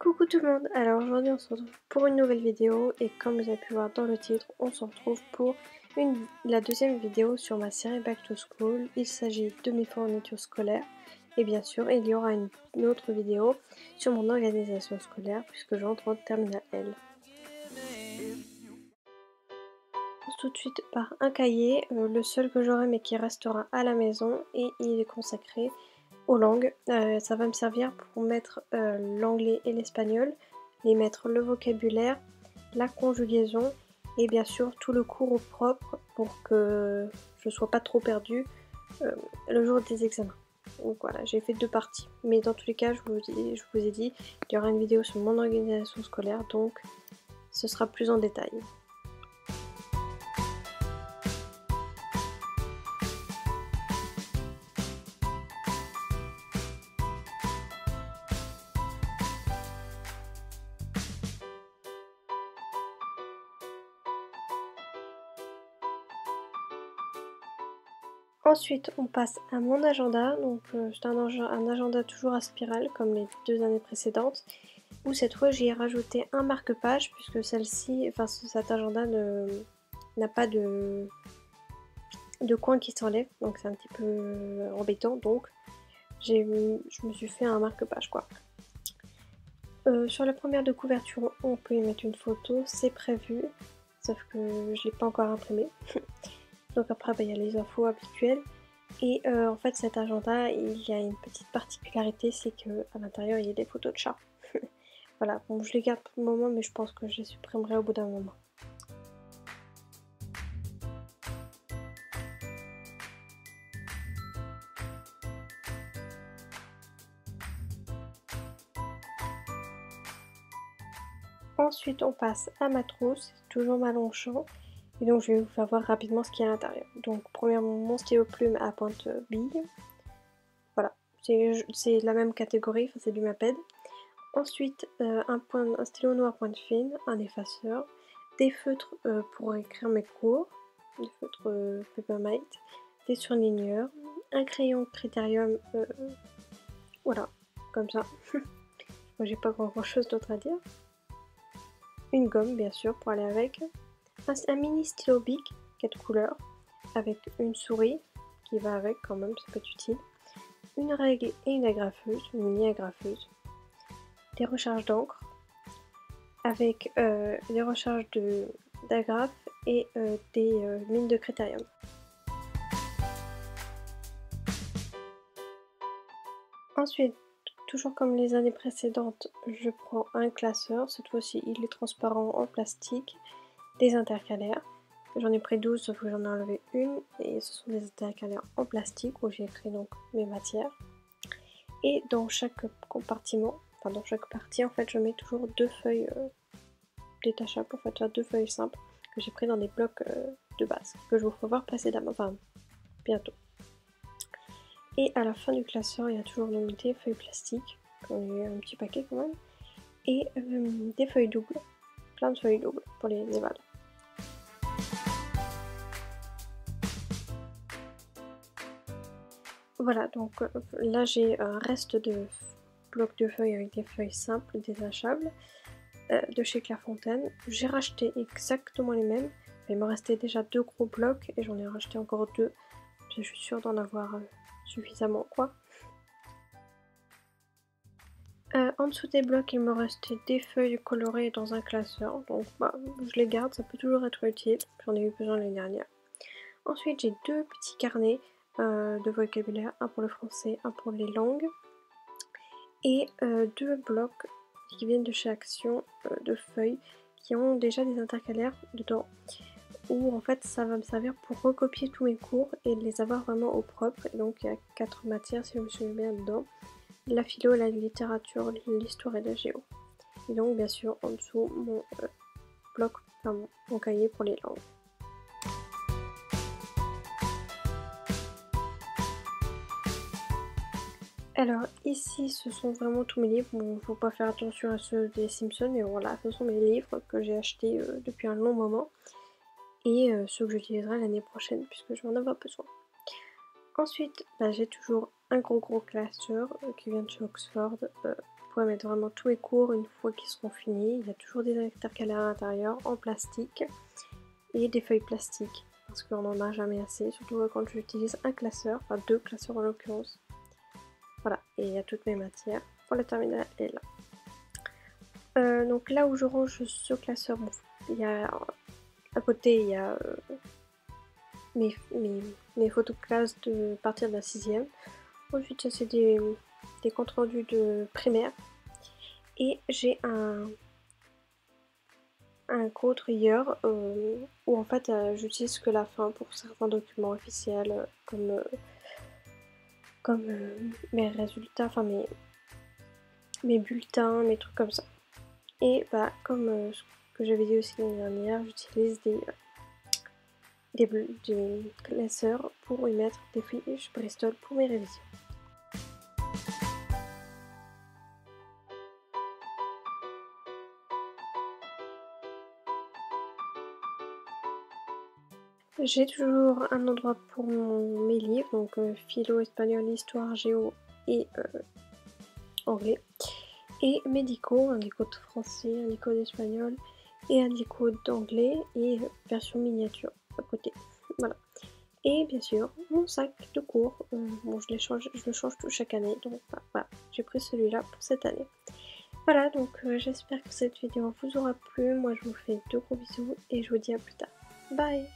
Coucou tout le monde, alors aujourd'hui on se retrouve pour une nouvelle vidéo et comme vous avez pu voir dans le titre, on se retrouve pour la deuxième vidéo sur ma série Back to School. Il s'agit de mes fournitures scolaires et bien sûr il y aura une autre vidéo sur mon organisation scolaire puisque j'entre en terminale L. Tout de suite par un cahier, le seul que j'aurai mais qui restera à la maison et il est consacré aux langues. Ça va me servir pour mettre l'anglais et l'espagnol, les mettre le vocabulaire, la conjugaison et bien sûr tout le cours au propre pour que je ne sois pas trop perdue le jour des examens. Donc voilà, j'ai fait deux parties. Mais dans tous les cas, je vous ai dit, il y aura une vidéo sur mon organisation scolaire, donc ce sera plus en détail. Ensuite, on passe à mon agenda. Donc, c'est un agenda toujours à spirale, comme les deux années précédentes, où cette fois j'y ai rajouté un marque-page, puisque cet agenda n'a pas de coin qui s'enlève, donc c'est un petit peu embêtant. Donc, je me suis fait un marque-page, quoi. Sur la première de couverture, on peut y mettre une photo, c'est prévu, sauf que je l'ai pas encore imprimé. Donc après, il y a les infos habituelles. Et en fait, cet agenda, il y a une petite particularité, c'est qu'à l'intérieur, il y a des photos de chats. Voilà, bon, je les garde pour le moment, mais je pense que je les supprimerai au bout d'un moment. Ensuite, on passe à ma trousse, c'est toujours ma Longchamp. Et donc, je vais vous faire voir rapidement ce qu'il y a à l'intérieur. Donc, premièrement, mon stylo plume à pointe bille. Voilà, c'est la même catégorie, enfin, c'est du Maped. Ensuite, un stylo noir pointe fine, un effaceur, des feutres pour écrire mes cours, des feutres Papermate, des surligneurs, un crayon Critérium, voilà, comme ça. Moi, j'ai pas grand chose d'autre à dire. Une gomme, bien sûr, pour aller avec. Un mini stylo Bic, 4 couleurs, avec une souris qui va avec quand même, ça peut être utile. Une règle et une agrafeuse, une mini agrafeuse. Des recharges d'encre, avec des recharges d'agrafes et des mines de critérium. Ensuite, toujours comme les années précédentes, je prends un classeur. Cette fois-ci, il est transparent en plastique, des intercalaires. J'en ai pris 12, sauf que j'en ai enlevé une. Et ce sont des intercalaires en plastique où j'ai écrit donc mes matières. Et dans chaque compartiment, enfin dans chaque partie, en fait, je mets toujours deux feuilles détachables, en fait, deux feuilles simples que j'ai pris dans des blocs de base, que je vous ferai voir précédemment, enfin bientôt. Et à la fin du classeur, il y a toujours donc des feuilles plastiques, j'en ai un petit paquet quand même, et des feuilles doubles, plein de feuilles doubles pour les évals. Voilà, donc là j'ai un reste de blocs de feuilles avec des feuilles simples détachables de chez Clairefontaine. J'ai racheté exactement les mêmes, il me restait déjà deux gros blocs et j'en ai racheté encore deux, je suis sûre d'en avoir suffisamment, quoi. En dessous des blocs, il me restait des feuilles colorées dans un classeur, donc je les garde, ça peut toujours être utile, j'en ai eu besoin l'année dernière. Ensuite, j'ai deux petits carnets de vocabulaire, un pour le français, un pour les langues, et deux blocs qui viennent de chez Action, de feuilles, qui ont déjà des intercalaires dedans, où en fait ça va me servir pour recopier tous mes cours et les avoir vraiment au propre. Et donc il y a 4 matières si je me souviens bien dedans, la philo, la littérature, l'histoire et la géo. Et donc bien sûr en dessous mon bloc, enfin mon cahier pour les langues. Alors ici ce sont vraiment tous mes livres, bon faut pas faire attention à ceux des Simpsons, mais voilà, ce sont mes livres que j'ai achetés depuis un long moment et ceux que j'utiliserai l'année prochaine puisque je vais en avoir besoin. Ensuite j'ai toujours un gros classeur qui vient de chez Oxford, pourrai mettre vraiment tous mes cours une fois qu'ils seront finis. Il y a toujours des intercalaires à l'intérieur en plastique et des feuilles plastiques parce qu'on n'en a jamais assez, surtout quand j'utilise un classeur, enfin 2 classeurs en l'occurrence. Voilà, et il y a toutes mes matières pour la terminale L. Donc là où je range ce classeur, bon, il y a à côté il y a mes photos de classe de partir de la 6e. Ensuite ça c'est des comptes rendus de primaire. Et j'ai un code Reader où en fait j'utilise que la fin pour certains documents officiels comme mes résultats, enfin mes bulletins, mes trucs comme ça. Et bah comme ce que j'avais dit aussi l'année dernière, j'utilise des classeurs pour y mettre des fiches Bristol pour mes révisions. J'ai toujours un endroit pour mes livres, donc philo, espagnol, histoire, géo et anglais. Et mes dicos, un dico de français, un dico d'espagnol et un dico d'anglais et version miniature à côté. Voilà. Et bien sûr, mon sac de cours, bon je le change chaque année, donc voilà, j'ai pris celui-là pour cette année. Voilà, donc j'espère que cette vidéo vous aura plu. Moi je vous fais de gros bisous et je vous dis à plus tard. Bye!